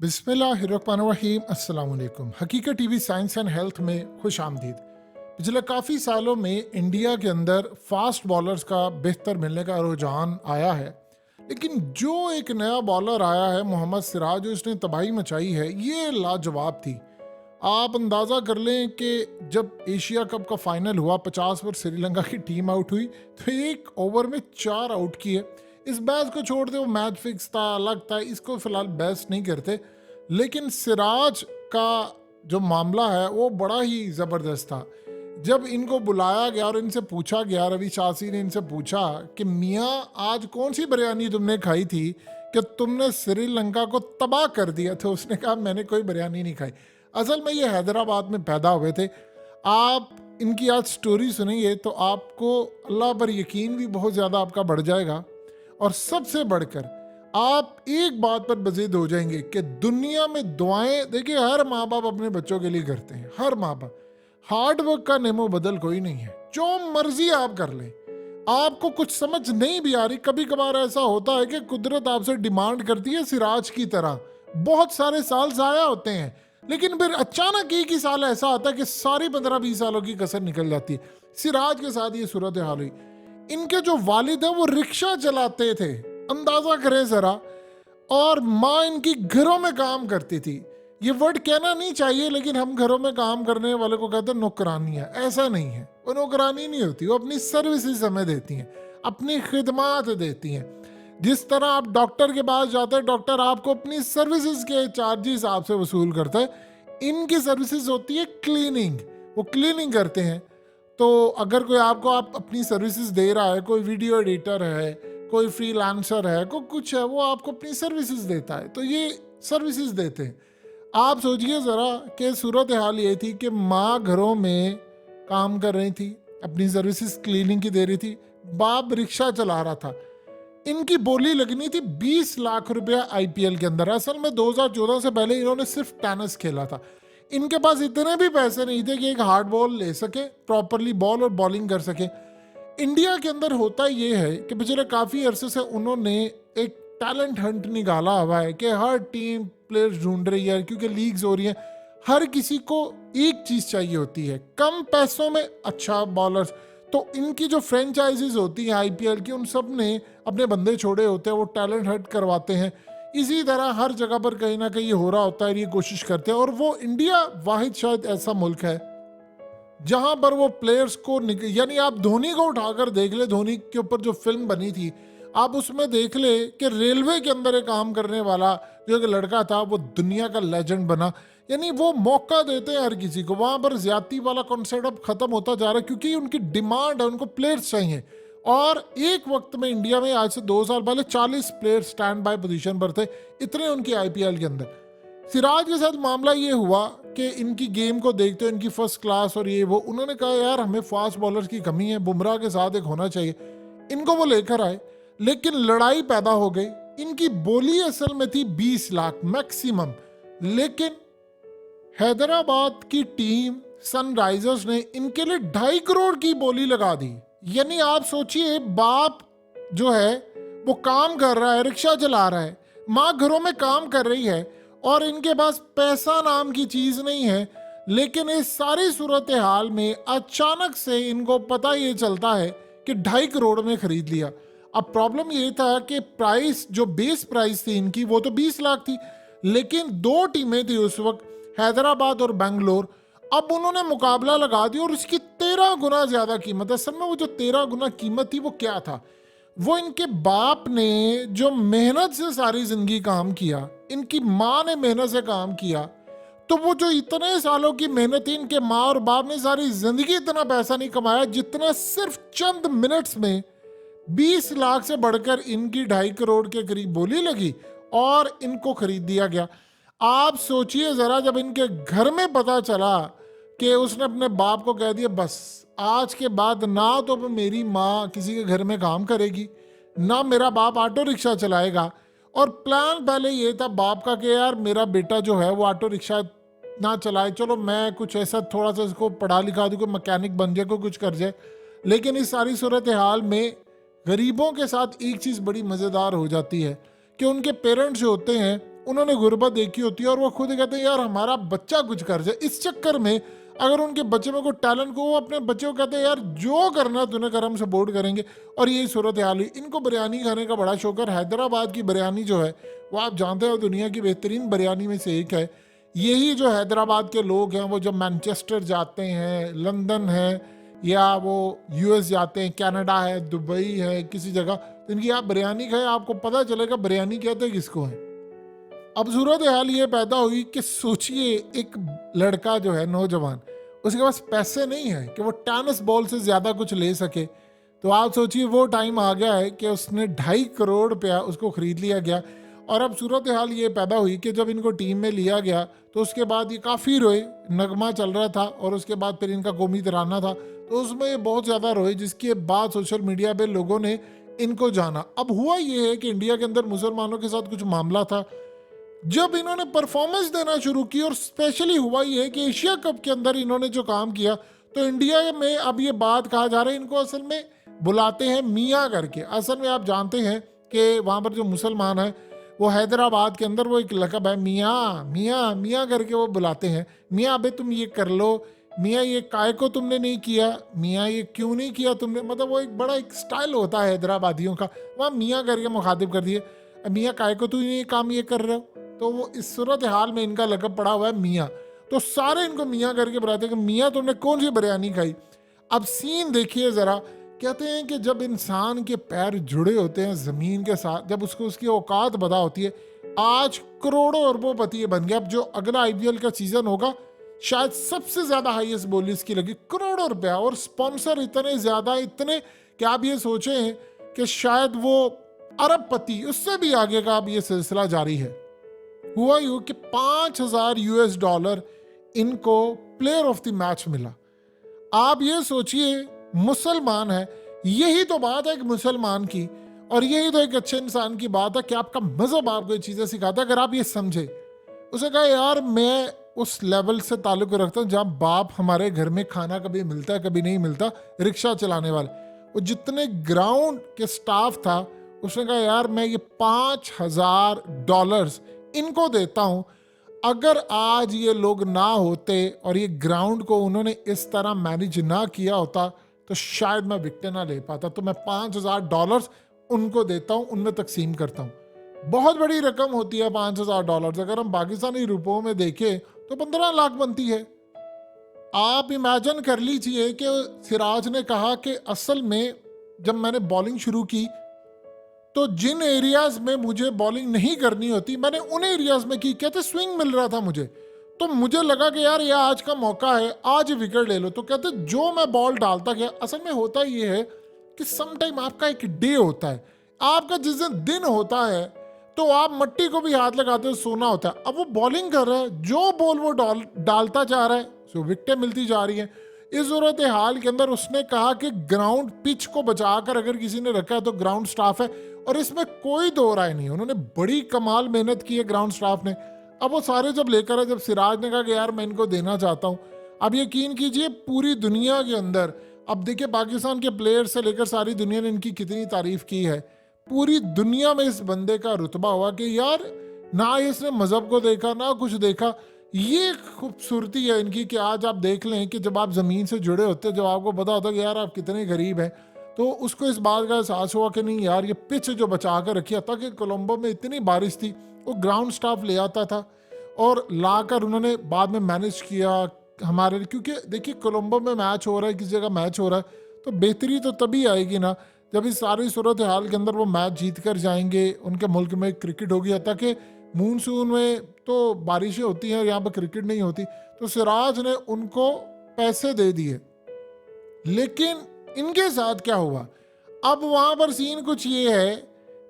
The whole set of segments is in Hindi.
बिस्मिल्लाहिर्रहमानिर्रहीम अस्सलाम वालेकुम। हकीकत टीवी साइंस एंड हेल्थ में खुश आमदीद। पिछले काफ़ी सालों में इंडिया के अंदर फास्ट बॉलर्स का बेहतर मिलने का रुझान आया है, लेकिन जो एक नया बॉलर आया है मोहम्मद सिराज, जो इसने तबाही मचाई है, ये लाजवाब थी। आप अंदाज़ा कर लें कि जब एशिया कप का फाइनल हुआ, 50 पर श्रीलंका की टीम आउट हुई तो एक ओवर में 4 आउट किए। इस बहस को छोड़ दे, वो मैच फिक्स था, अलग था, इसको फिलहाल बहस नहीं करते। लेकिन सिराज का जो मामला है वो बड़ा ही ज़बरदस्त था। जब इनको बुलाया गया और इनसे पूछा गया, रवि शास्त्री ने इनसे पूछा कि मियाँ आज कौन सी बिरयानी तुमने खाई थी कि तुमने श्रीलंका को तबाह कर दिया, तो उसने कहा मैंने कोई बिरयानी नहीं खाई। असल में ये हैदराबाद में पैदा हुए थे। आप इनकी आज स्टोरी सुनेंगे तो आपको अल्लाह पर यकीन भी बहुत ज़्यादा आपका बढ़ जाएगा, और सबसे बढ़कर आप एक बात पर बज़िद हो जाएंगे कि दुनिया में दुआएं, देखिए, हर माँ बाप अपने बच्चों के लिए करते हैं, हर माँ बाप। हार्ड वर्क का नेमो बदल कोई नहीं है। जो मर्जी आप कर लें, आपको कुछ समझ नहीं भी आ रही, कभी कभार ऐसा होता है कि कुदरत आपसे डिमांड करती है सिराज की तरह। बहुत सारे साल ज़ाया होते हैं, लेकिन फिर अचानक एक ही साल ऐसा आता है कि सारी 15-20 सालों की कसर निकल जाती है। सिराज के साथ ये सूरत हाल हुई। इनके जो वालिद हैं वो रिक्शा चलाते थे, अंदाजा करें जरा, और माँ इनकी घरों में काम करती थी। ये वर्ड कहना नहीं चाहिए, लेकिन हम घरों में काम करने वाले को कहते हैं नौकरानियाँ। ऐसा नहीं है, वो नौकरानी नहीं होती, वो अपनी सर्विसेज हमें देती हैं, अपनी खिदमात देती हैं। जिस तरह आप डॉक्टर के पास जाते हैं, डॉक्टर आपको अपनी सर्विसेज के चार्जेस आपसे वसूल करता है। इनकी सर्विसेज होती है क्लीनिंग, वो क्लीनिंग करते हैं। तो अगर कोई आपको आप अपनी सर्विसेज दे रहा है, कोई वीडियो एडिटर है, कोई फ्रीलांसर है, कोई कुछ है, वो आपको अपनी सर्विसेज देता है, तो ये सर्विसेज देते हैं। आप सोचिए ज़रा कि सूरत हाल ये थी कि माँ घरों में काम कर रही थी, अपनी सर्विसेज क्लीनिंग की दे रही थी, बाप रिक्शा चला रहा था। इनकी बोली लगनी थी 20 लाख रुपया आईपीएल के अंदर। असल में 2014 से पहले इन्होंने सिर्फ टेनिस खेला था। इनके पास इतने भी पैसे नहीं थे कि एक हार्ड बॉल ले सके, प्रॉपरली बॉल और बॉलिंग कर सके। इंडिया के अंदर होता ये है कि पिछले काफ़ी अरसे से उन्होंने एक टैलेंट हंट निकाला हुआ है कि हर टीम प्लेयर्स ढूंढ रही है, क्योंकि लीग्स हो रही हैं। हर किसी को एक चीज़ चाहिए होती है, कम पैसों में अच्छा बॉलर्स। तो इनकी जो फ्रेंचाइजीज होती हैं आईपीएल की, उन सब ने अपने बंदे छोड़े होते हैं, वो टैलेंट हंट करवाते हैं। इसी तरह हर जगह पर कहीं ना कहीं हो रहा होता है, ये कोशिश करते हैं। और वो इंडिया वाहिद शायद ऐसा मुल्क है जहां पर वो प्लेयर्स को यानी आप धोनी को उठाकर देख ले, धोनी के ऊपर जो फिल्म बनी थी, आप उसमें देख ले कि रेलवे के अंदर एक काम करने वाला जो एक लड़का था, वो दुनिया का लेजेंड बना। यानी वो मौका देते हैं हर किसी को। वहां पर ज्यादती वाला कॉन्सेप्ट अब खत्म होता जा रहा है, क्योंकि उनकी डिमांड है, उनको प्लेयर्स चाहिए। और एक वक्त में इंडिया में आज से 2 साल पहले 40 प्लेयर स्टैंड बाय पोजीशन पर थे, इतने उनकी आईपीएल के अंदर। सिराज के साथ मामला ये हुआ कि इनकी गेम को देखते हो, इनकी फर्स्ट क्लास और ये वो, उन्होंने कहा यार हमें फास्ट बॉलर्स की कमी है, बुमराह के साथ एक होना चाहिए। इनको वो लेकर आए, लेकिन लड़ाई पैदा हो गई। इनकी बोली असल में थी 20 लाख मैक्सिमम, लेकिन हैदराबाद की टीम सनराइजर्स ने इनके लिए 2.5 करोड़ की बोली लगा दी। यानी आप सोचिए, बाप जो है वो काम कर रहा है, रिक्शा चला रहा है, माँ घरों में काम कर रही है, और इनके पास पैसा नाम की चीज नहीं है। लेकिन इस सारी सूरत हाल में अचानक से इनको पता ये चलता है कि 2.5 करोड़ में खरीद लिया। अब प्रॉब्लम ये था कि प्राइस, जो बेस प्राइस थी इनकी, वो तो 20 लाख थी, लेकिन 2 टीमें थी उस वक्त, हैदराबाद और बेंगलोर। अब उन्होंने मुकाबला लगा दिया और उसकी 13 गुना ज्यादा कीमत है। असल में वो जो 13 गुना कीमत थी वो क्या था, वो इनके बाप ने जो मेहनत से सारी जिंदगी काम किया, इनकी माँ ने मेहनत से काम किया, तो वो जो इतने सालों की मेहनत थी, इनके माँ और बाप ने सारी जिंदगी इतना पैसा नहीं कमाया जितना सिर्फ चंद मिनट्स में 20 लाख से बढ़कर इनकी 2.5 करोड़ के करीब बोली लगी और इनको खरीद दिया गया। आप सोचिए जरा, जब इनके घर में पता चला कि उसने अपने बाप को कह दिया बस आज के बाद ना तो मेरी माँ किसी के घर में काम करेगी, ना मेरा बाप ऑटो रिक्शा चलाएगा। और प्लान पहले ये था बाप का कि यार मेरा बेटा जो है वो ऑटो रिक्शा ना चलाए, चलो मैं कुछ ऐसा थोड़ा सा इसको पढ़ा लिखा दूँ, कोई मैकेनिक बन जाए, कोई कुछ कर जाए। लेकिन इस सारी सूरत हाल में गरीबों के साथ एक चीज़ बड़ी मज़ेदार हो जाती है कि उनके पेरेंट्स जो होते हैं उन्होंने गुर्बत देखी होती है और वो खुद कहते हैं यार हमारा बच्चा कुछ कर जाए। इस चक्कर में अगर उनके बच्चे में कोई टैलेंट को, वो अपने बच्चे को कहते हैं यार जो करना तूने कर, हम सपोर्ट करेंगे। और यही सूरत हाल हुई। इनको बिरयानी खाने का बड़ा शौक है। हैदराबाद की बिरयानी जो है वो आप जानते हो दुनिया की बेहतरीन बिरयानी में से एक है। यही जो हैदराबाद के लोग हैं वो जब मैनचेस्टर जाते हैं, लंदन है, या वो यूएस जाते हैं, कनाडा है, दुबई है, किसी जगह, तो इनकी आप बिरयानी खाए, आपको पता चलेगा बिरयानी कहते हैं किसको है। अब सूरत हाल ये पैदा हुई कि सोचिए एक लड़का जो है नौजवान, उसके पास पैसे नहीं है कि वो टेनिस बॉल से ज़्यादा कुछ ले सके। तो आप सोचिए वो टाइम आ गया है कि उसने 2.5 करोड़ रुपया उसको खरीद लिया गया। और अब सूरत हाल ये पैदा हुई कि जब इनको टीम में लिया गया तो उसके बाद ये काफ़ी रोए, नगमा चल रहा था और उसके बाद फिर इनका कौमी तराना था, तो उसमें ये बहुत ज़्यादा रोए, जिसके बाद सोशल मीडिया पे लोगों ने इनको जाना। अब हुआ ये है कि इंडिया के अंदर मुसलमानों के साथ कुछ मामला था। जब इन्होंने परफॉर्मेंस देना शुरू की, और स्पेशली हुआ ये है कि एशिया कप के अंदर इन्होंने जो काम किया, तो इंडिया में अब ये बात कहा जा रहा है इनको असल में बुलाते हैं मियाँ करके। असल में आप जानते हैं कि वहाँ पर जो मुसलमान है वो हैदराबाद के अंदर वो एक लक़ब है, मियाँ मियाँ मियाँ करके वो बुलाते हैं। मियाँ अबे तुम ये कर लो, मियाँ ये काय को तुमने नहीं किया, मियाँ ये क्यों नहीं किया तुमने, मतलब वो एक बड़ा एक स्टाइल होता है हैदराबादियों का, वहाँ मियाँ करके मुखातिब कर दिए, मियाँ काय को तुम ये काम ये कर रहे हो। तो वो इस सूरत हाल में इनका लक़ब पड़ा हुआ है मियाँ। तो सारे इनको मियाँ करके बुलाते हैं कि मियाँ तुमने कौन सी बिरयानी खाई। अब सीन देखिए ज़रा, कहते हैं कि जब इंसान के पैर जुड़े होते हैं ज़मीन के साथ, जब उसको उसकी औकात पता होती है, आज करोड़ों अरबोपति बन गया। अब जो अगला आईपीएल का सीज़न होगा शायद सबसे ज़्यादा हाईएस्ट बोली इसकी लगी, करोड़ों रुपया, और स्पॉन्सर इतने ज़्यादा, इतने कि आप ये सोचें कि शायद वो अरबपति, उससे भी आगे का अब ये सिलसिला जारी है। हुआ यूं कि $5,000 इनको प्लेयर ऑफ द मैच मिला। आप ये सोचिए मुसलमान है, यही तो बात है एक मुसलमान की, और यही तो एक अच्छे इंसान की बात है कि आपका मजहब आपको ये चीजें सिखाता है। अगर आप ये समझे, उसे कहा यार मैं उस लेवल से ताल्लुक रखता हूँ जहाँ बाप हमारे घर में खाना कभी मिलता है कभी नहीं मिलता, रिक्शा चलाने वाले, वो जितने ग्राउंड के स्टाफ था, उसने कहा यार मैं ये $5,000 इनको देता हूं। अगर आज ये लोग ना होते और ये ग्राउंड को उन्होंने इस तरह मैनेज ना किया होता तो शायद मैं विकेट ना ले पाता। तो मैं $5,000 उनको देता हूं, उनमें तकसीम करता हूं। बहुत बड़ी रकम होती है $5,000। अगर हम पाकिस्तानी रुपयों में देखें तो 15 लाख बनती है। आप इमेजिन कर लीजिए कि सिराज ने कहा कि असल में जब मैंने बॉलिंग शुरू की तो जिन एरियाज में मुझे बॉलिंग नहीं करनी होती मैंने उन एरियाज में की। कहते स्विंग मिल रहा था मुझे, तो मुझे लगा कि यार ये आज का मौका है, आज विकेट ले लो। तो कहते जो मैं बॉल डालता गया, असल में होता ये है कि सम टाइम आपका एक डे होता है, आपका जिस दिन होता है तो आप मट्टी को भी हाथ लगाते हो, सोना होता है। अब वो बॉलिंग कर रहा है, जो बॉल वो डालता जा रहा है, सो विकेटें मिलती जा रही हैं। इस सूरत हाल के अंदर उसने कहा कि ग्राउंड पिच को बचाकर अगर किसी ने रखा है तो ग्राउंड स्टाफ है, और इसमें कोई दो राय नहीं। उन्होंने बड़ी कमाल मेहनत की है ग्राउंड स्टाफ ने। अब वो सारे जब लेकर आए, जब सिराज ने कहा कि यार मैं इनको देना चाहता हूँ, अब यकीन कीजिए पूरी दुनिया के अंदर, अब देखिए पाकिस्तान के प्लेयर से लेकर सारी दुनिया ने इनकी कितनी तारीफ की है। पूरी दुनिया में इस बंदे का रुतबा हुआ कि यार ना इसने मजहब को देखा ना कुछ देखा। ये खूबसूरती है इनकी कि आज आप देख लें कि जब आप ज़मीन से जुड़े होते हैं, जब आपको पता होता है कि यार आप कितने गरीब हैं, तो उसको इस बात का एहसास हुआ कि नहीं यार ये पिच जो बचा कर रखी था कि कोलंबो में इतनी बारिश थी, वो ग्राउंड स्टाफ ले आता था और लाकर उन्होंने बाद में मैनेज किया हमारे, क्योंकि देखिए कोलंबो में मैच हो रहा है, किसी जगह मैच हो रहा है, तो बेहतरी तो तभी आएगी ना जब इस सारी सूरत हाल के अंदर वो मैच जीत कर जाएंगे, उनके मुल्क में क्रिकेट होगी। ताकि मानसून में तो बारिशें होती हैं, यहाँ पर क्रिकेट नहीं होती। तो सिराज ने उनको पैसे दे दिए, लेकिन इनके साथ क्या हुआ, अब वहां पर सीन कुछ ये है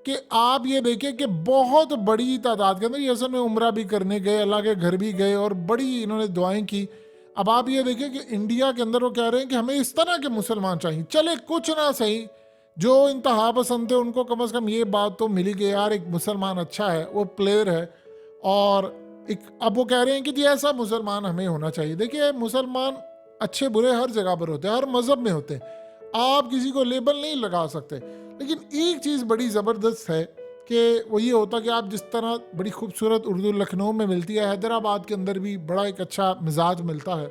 कि आप ये देखें कि बहुत बड़ी तादाद के अंदर ये असल में उम्रा भी करने गए, अल्लाह के घर भी गए और बड़ी इन्होंने दुआएं की। अब आप ये देखें कि इंडिया के अंदर वो कह रहे हैं कि हमें इस तरह के मुसलमान चाहिए। चले कुछ ना सही, जो इंतहा पसंद थे उनको कम से कम ये बात तो मिली कि यार एक मुसलमान अच्छा है, वो प्लेयर है, और एक अब वो कह रहे हैं कि जी ऐसा मुसलमान हमें होना चाहिए। देखिए मुसलमान अच्छे बुरे हर जगह पर होते हैं, हर मजहब में होते हैं, आप किसी को लेबल नहीं लगा सकते। लेकिन एक चीज़ बड़ी ज़बरदस्त है कि वो ये होता कि आप जिस तरह बड़ी खूबसूरत उर्दू लखनऊ में मिलती है, हैदराबाद के अंदर भी बड़ा एक अच्छा मिजाज मिलता है।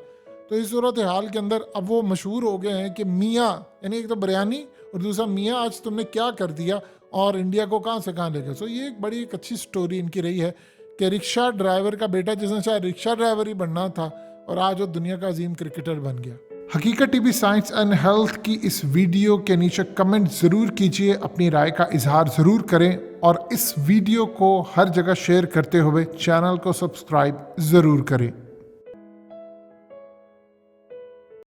तो इस सूरत हाल के अंदर अब वो मशहूर हो गए हैं कि मियाँ, यानी एक तो बिरयानी और दूसरा मियाँ आज तुमने क्या कर दिया और इंडिया को कहाँ से कहाँ ले गए। सो ये एक बड़ी एक अच्छी स्टोरी इनकी रही है कि रिक्शा ड्राइवर का बेटा जिसने शायद रिक्शा ड्राइवर ही बनना था और आज वो दुनिया का अजीम क्रिकेटर बन गया। हकीकत टीवी साइंस एंड हेल्थ की इस वीडियो के नीचे कमेंट ज़रूर कीजिए, अपनी राय का इजहार ज़रूर करें और इस वीडियो को हर जगह शेयर करते हुए चैनल को सब्सक्राइब ज़रूर करें।